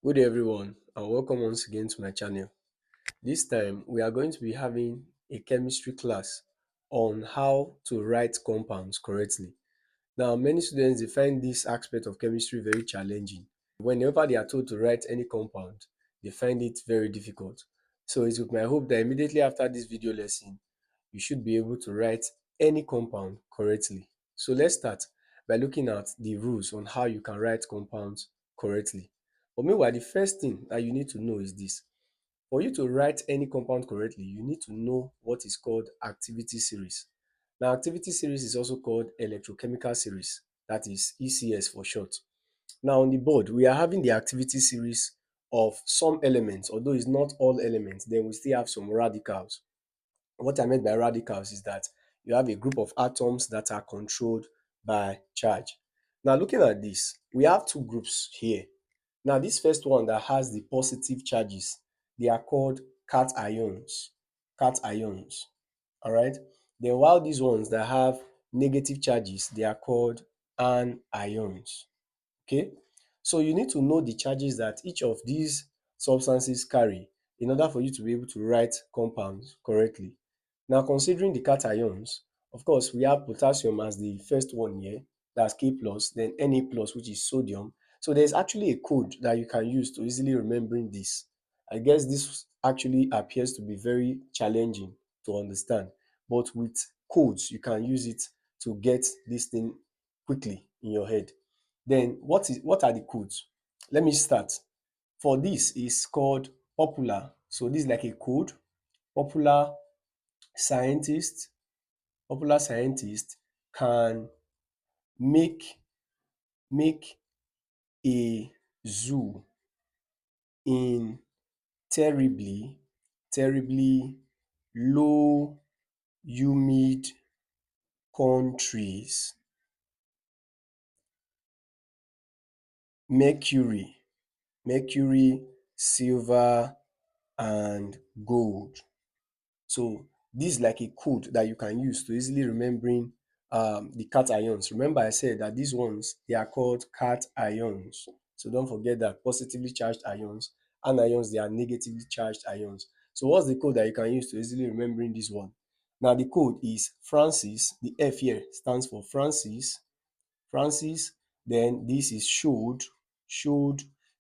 Good day everyone and welcome once again to my channel. This time we are going to be having a chemistry class on how to write compounds correctly. Now many students they find this aspect of chemistry very challenging. Whenever they are told to write any compound, they find it very difficult. So it's with my hope that immediately after this video lesson, you should be able to write any compound correctly. So let's start by looking at the rules on how you can write compounds correctly. But meanwhile, the first thing that you need to know is this. For you to write any compound correctly, you need to know what is called activity series. Now, activity series is also called electrochemical series, that is ECS for short. Now, on the board, we are having the activity series of some elements, although it's not all elements, then we still have some radicals. What I meant by radicals is that you have a group of atoms that are controlled by charge. Now, looking at this, we have two groups here. Now, this first one that has the positive charges, they are called cations. Cations. All right. Then, while these ones that have negative charges, they are called anions. Okay. So, you need to know the charges that each of these substances carry in order for you to be able to write compounds correctly. Now, considering the cations, of course, we have potassium as the first one here, that's K plus, then Na plus, which is sodium. So there's actually a code that you can use to easily remembering this. I guess this actually appears to be very challenging to understand, but with codes, you can use it to get this thing quickly in your head. Then what are the codes? Let me start. For this is called popular. So this is like a code. Popular scientist popular scientist can make make a zoo in terribly low humid countries. Mercury, silver and gold. So this is like a code that you can use to easily remembering the cations. Remember I said that these ones, they are called cations. So don't forget that positively charged ions, anions, they are negatively charged ions. So what's the code that you can use to easily remembering this one? Now the code is Francis. The F here stands for Francis. Then this is showed.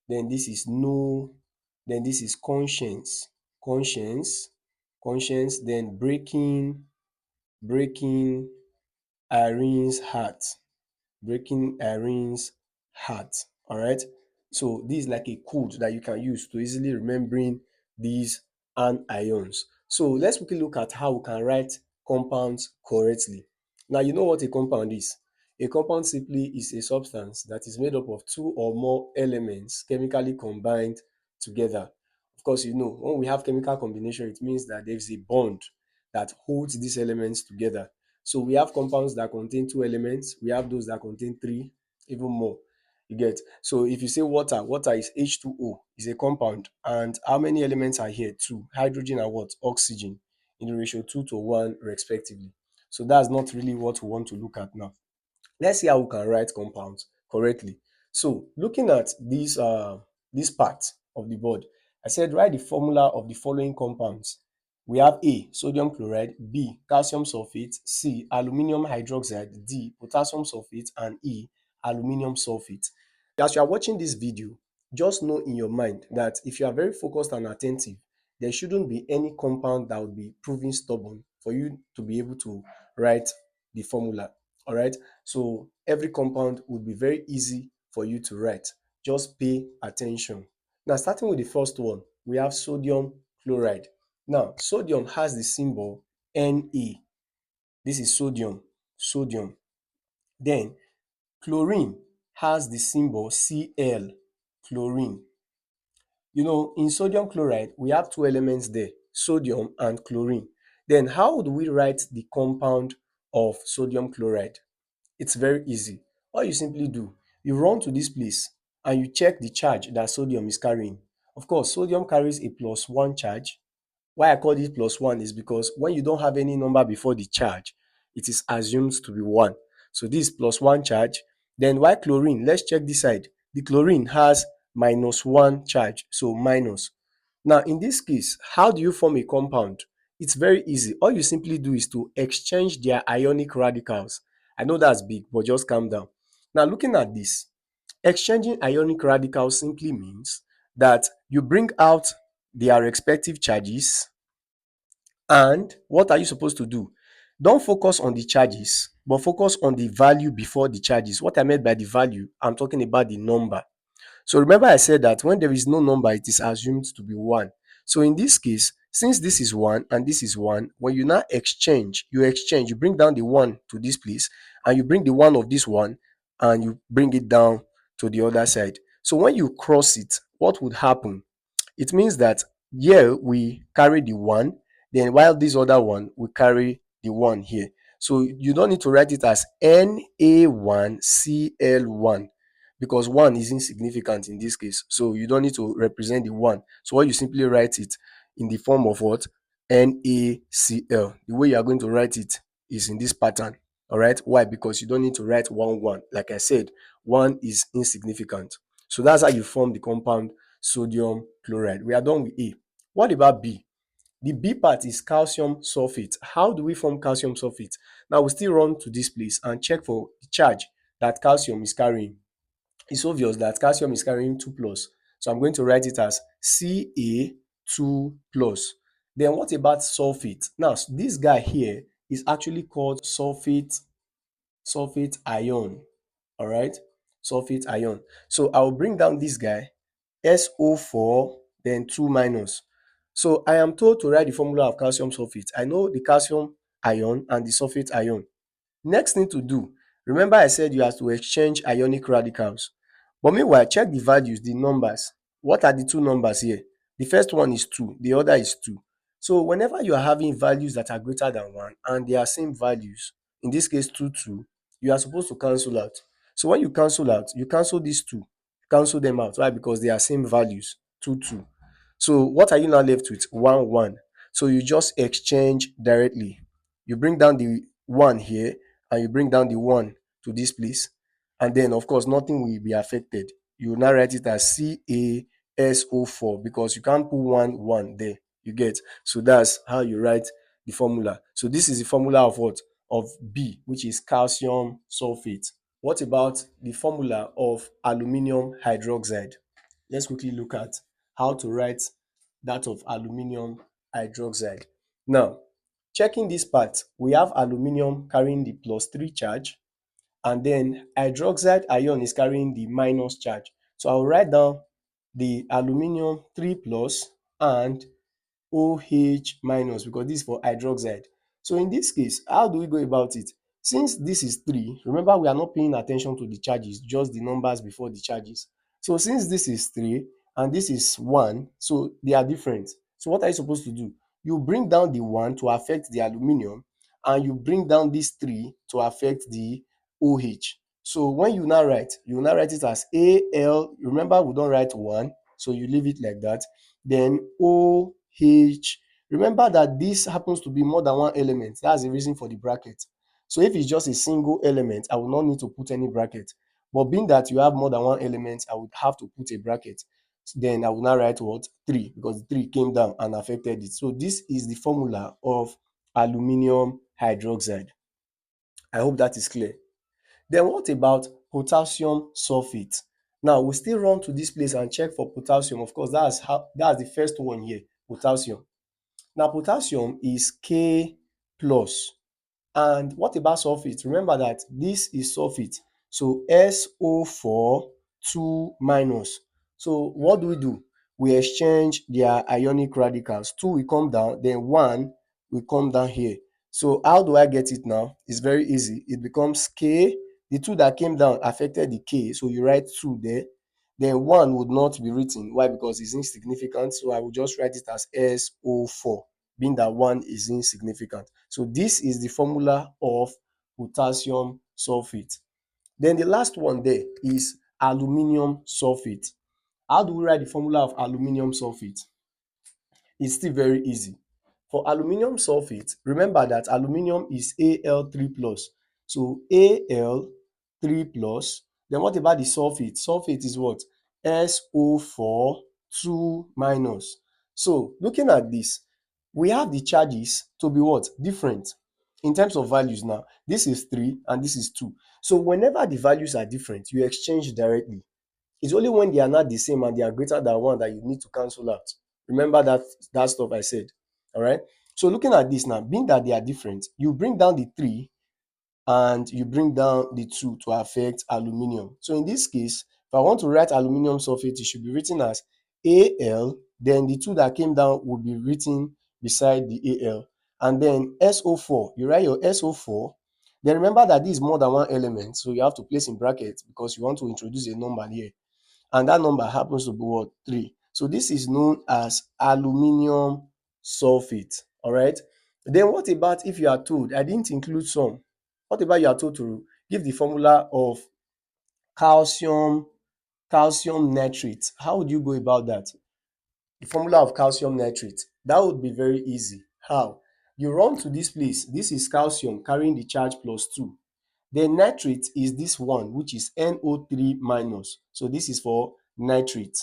Then this is no. Then this is conscience, then breaking Irene's heart, breaking Irene's heart. All right. So this is like a code that you can use to easily remembering these anions. So let's quickly look at how we can write compounds correctly. Now you know what a compound is. A compound simply is a substance that is made up of two or more elements chemically combined together. Of course, you know, when we have chemical combination, it means that there is a bond that holds these elements together. So we have compounds that contain two elements, we have those that contain three, even more. You get? So if you say water, water is H2O, is a compound. And how many elements are here? Two. Hydrogen and what? Oxygen in the ratio 2 to 1 respectively. So that's not really what we want to look at now. Let's see how we can write compounds correctly. So looking at this part of the board, I said write the formula of the following compounds. We have A, sodium chloride, B, calcium sulfate, C, aluminium hydroxide, D, potassium sulfate, and E, aluminium sulfate. As you are watching this video, just know in your mind that if you are very focused and attentive, there shouldn't be any compound that would be proving stubborn for you to be able to write the formula. All right. So every compound would be very easy for you to write. Just pay attention. Now, starting with the first one, we have sodium chloride. Now, sodium has the symbol Na. This is sodium. Then chlorine has the symbol Cl, chlorine. You know, in sodium chloride, we have two elements there, sodium and chlorine. Then how do we write the compound of sodium chloride? It's very easy. All you simply do, you run to this place and you check the charge that sodium is carrying. Of course, sodium carries a plus one charge. Why I call it plus one is because when you don't have any number before the charge, it is assumed to be one. So this plus one charge. Then why chlorine? Let's check this side. The chlorine has minus 1 charge, so minus. Now in this case, how do you form a compound? It's very easy. All you simply do is to exchange their ionic radicals. I know that's big, but just calm down. Now looking at this, exchanging ionic radicals simply means that you bring out their respective charges, and what are you supposed to do? Don't focus on the charges, but focus on the value before the charges. What I meant by the value, I'm talking about the number. So remember I said that when there is no number, it is assumed to be 1. So in this case, since this is 1 and this is 1, when you now exchange, you bring down the 1 to this place, and you bring the 1 of this one and you bring it down to the other side. So when you cross it, what would happen? It means that here we carry the 1, then while this other one we carry the 1 here. So you don't need to write it as Na1Cl1 because 1 is insignificant in this case. So you don't need to represent the 1. So what you simply write it in the form of what? NaCl. The way you are going to write it is in this pattern. All right. Why? Because you don't need to write 1 1. Like I said, 1 is insignificant. So that's how you form the compound sodium chloride. We are done with A. What about B? The B part is calcium sulfate. How do we form calcium sulfate? Now we still run to this place and check for the charge that calcium is carrying. It's obvious that calcium is carrying 2 plus. So I'm going to write it as Ca2 plus. Then what about sulfate? Now this guy here is actually called sulfate ion. All right, sulfate ion. So I will bring down this guy, SO4, then 2 minus. So I am told to write the formula of calcium sulfate. I know the calcium ion and the sulfate ion. Next thing to do, remember I said you have to exchange ionic radicals. But meanwhile, check the values, the numbers. What are the two numbers here? The first one is 2, the other is 2. So whenever you are having values that are greater than 1 and they are same values, in this case 2, 2, you are supposed to cancel out. So when you cancel out, you cancel these two, cancel them out. Why? Because they are same values, 2, 2. So what are you now left with? 1, 1. So you just exchange directly. You bring down the 1 here and you bring down the 1 to this place. And then, of course, nothing will be affected. You will now write it as CaSO4 because you can't put 1, 1 there. You get? So that's how you write the formula. So this is the formula of what? Of B, which is calcium sulfate. What about the formula of aluminium hydroxide? Let's quickly look at how to write that of aluminium hydroxide. Now, checking this part, we have aluminium carrying the +3 charge, and then hydroxide ion is carrying the minus charge. So I'll write down the aluminium 3 plus and OH minus because this is for hydroxide. So in this case, how do we go about it? Since this is 3, remember we are not paying attention to the charges, just the numbers before the charges. So since this is 3 and this is 1, so they are different. So what are you supposed to do? You bring down the 1 to affect the aluminium, and you bring down this 3 to affect the OH. So when you now write it as Al. Remember, we don't write 1, so you leave it like that. Then OH. Remember that this happens to be more than one element. That's the reason for the bracket. So if it's just a single element, I will not need to put any bracket. But being that you have more than one element, I would have to put a bracket. Then I will now write what? 3, because the 3 came down and affected it. So this is the formula of aluminium hydroxide. I hope that is clear. Then what about potassium sulfate? Now we still run to this place and check for potassium. Of course, that's the first one here, potassium. Now potassium is K plus. And what about sulfate? Remember that this is sulfate. So SO4 2 minus. So what do? We exchange their ionic radicals. 2 will come down, then 1 will come down here. So how do I get it now? It's very easy. It becomes K. The 2 that came down affected the K. So you write 2 there. Then 1 would not be written. Why? Because it's insignificant. So I will just write it as SO4, being that 1 is insignificant. So this is the formula of potassium sulfate. Then the last one there is aluminium sulfate. How do we write the formula of aluminium sulfate? It's still very easy. For aluminium sulfate, remember that aluminium is Al3 plus. So Al3 plus. Then what about the sulfate? Sulfate is what? SO4 2 minus. So looking at this, we have the charges to be what? Different in terms of values now. This is 3 and this is 2. So whenever the values are different, you exchange directly. It's only when they are not the same and they are greater than 1 that you need to cancel out. Remember that stuff I said. All right. So looking at this now, being that they are different, you bring down the 3 and you bring down the 2 to affect aluminium. So in this case, if I want to write aluminium sulfate, it should be written as Al, then the 2 that came down will be written beside the Al. And then SO4, you write your SO4. Then remember that this is more than one element, so you have to place in brackets because you want to introduce a number here. And that number happens to be what? 3. So this is known as aluminium sulfate. All right. Then what about if you are told, I didn't include some. What about you are told to give the formula of calcium calcium nitrate? How would you go about that? The formula of calcium nitrate. That would be very easy. How? You run to this place. This is calcium carrying the charge plus 2. Then nitrate is this one, which is NO3 minus. So this is for nitrate.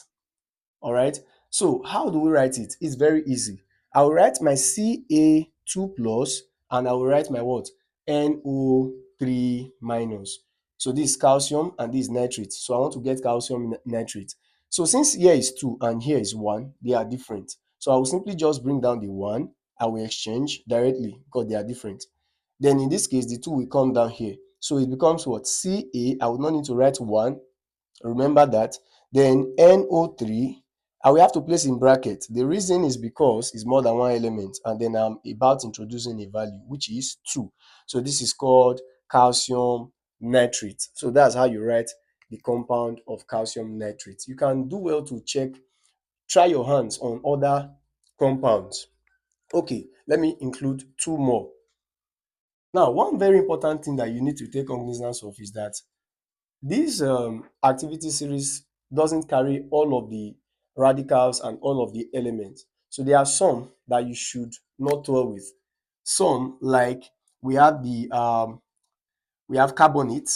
All right. So how do we write it? It's very easy. I will write my Ca2 plus and I will write my what? NO3 minus. So this is calcium and this is nitrate. So I want to get calcium nitrate. So since here is 2 and here is 1, they are different. So I will simply just bring down the 1. I will exchange directly because they are different. Then in this case, the 2 will come down here. So it becomes what? Ca, I will not need to write 1. Remember that. Then NO3, I will have to place in bracket. The reason is because it's more than one element, and then I'm about introducing a value, which is 2. So this is called calcium nitrate. So that's how you write the compound of calcium nitrate. You can do well to check, try your hands on other compounds. Okay, let me include 2 more. Now, one very important thing that you need to take cognizance of is that this activity series doesn't carry all of the radicals and all of the elements. So there are some that you should not toy with. Some, like we have carbonate,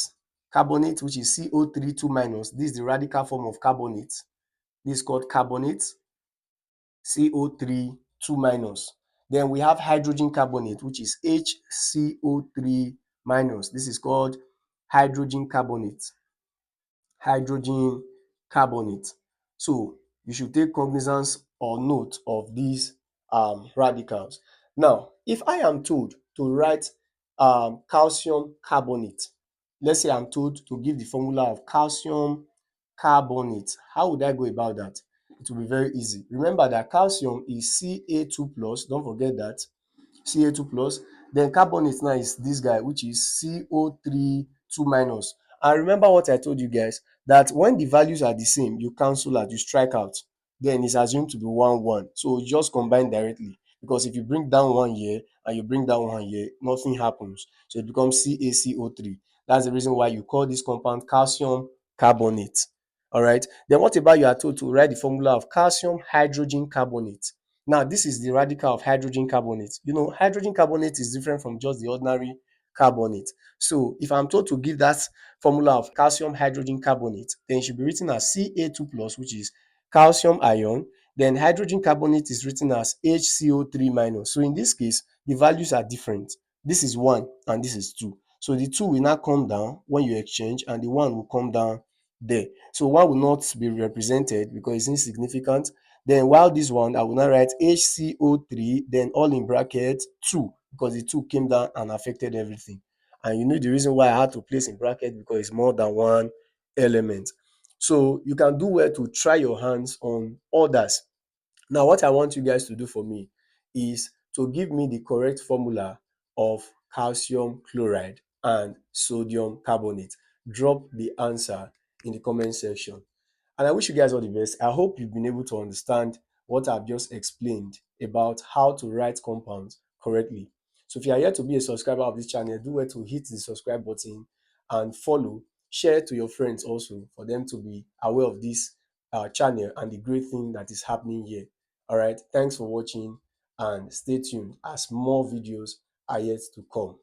which is CO3 2 minus. This is the radical form of carbonate. This is called carbonate, CO3 2 minus. Then we have hydrogen carbonate, which is HCO3 minus. This is called hydrogen carbonate. Hydrogen carbonate. So you should take cognizance or note of these radicals. Now, if I am told to write calcium carbonate, let's say I'm told to give the formula of calcium carbonate, how would I go about that? It will be very easy. Remember that calcium is Ca2 plus, don't forget that, Ca2 plus. Then carbonate now is this guy, which is CO3 2 minus. And remember what I told you guys, that when the values are the same, you cancel out, you strike out. Then it's assumed to be 1 1. So you just combine directly. Because if you bring down 1 here and you bring down 1 here, nothing happens. So it becomes CaCO3. That's the reason why you call this compound calcium carbonate. All right. Then what about you are told to write the formula of calcium hydrogen carbonate? Now, this is the radical of hydrogen carbonate. You know, hydrogen carbonate is different from just the ordinary carbonate. So if I'm told to give that formula of calcium hydrogen carbonate, then it should be written as Ca2 plus, which is calcium ion. Then hydrogen carbonate is written as HCO3 minus. So in this case, the values are different. This is 1 and this is 2. So the 2 will now come down when you exchange and the 1 will come down there. So 1 will not be represented because it's insignificant. Then while this one, I will now write HCO3, then all in bracket 2, because the 2 came down and affected everything. And you know the reason why I had to place in bracket because it's more than one element. So you can do well to try your hands on others. Now, what I want you guys to do for me is to give me the correct formula of calcium chloride and sodium carbonate. Drop the answer in the comment section. And I wish you guys all the best. I hope you've been able to understand what I've just explained about how to write compounds correctly. So if you are yet to be a subscriber of this channel, do well to hit the subscribe button and follow. Share to your friends also for them to be aware of this channel and the great thing that is happening here. All right. Thanks for watching and stay tuned as more videos are yet to come.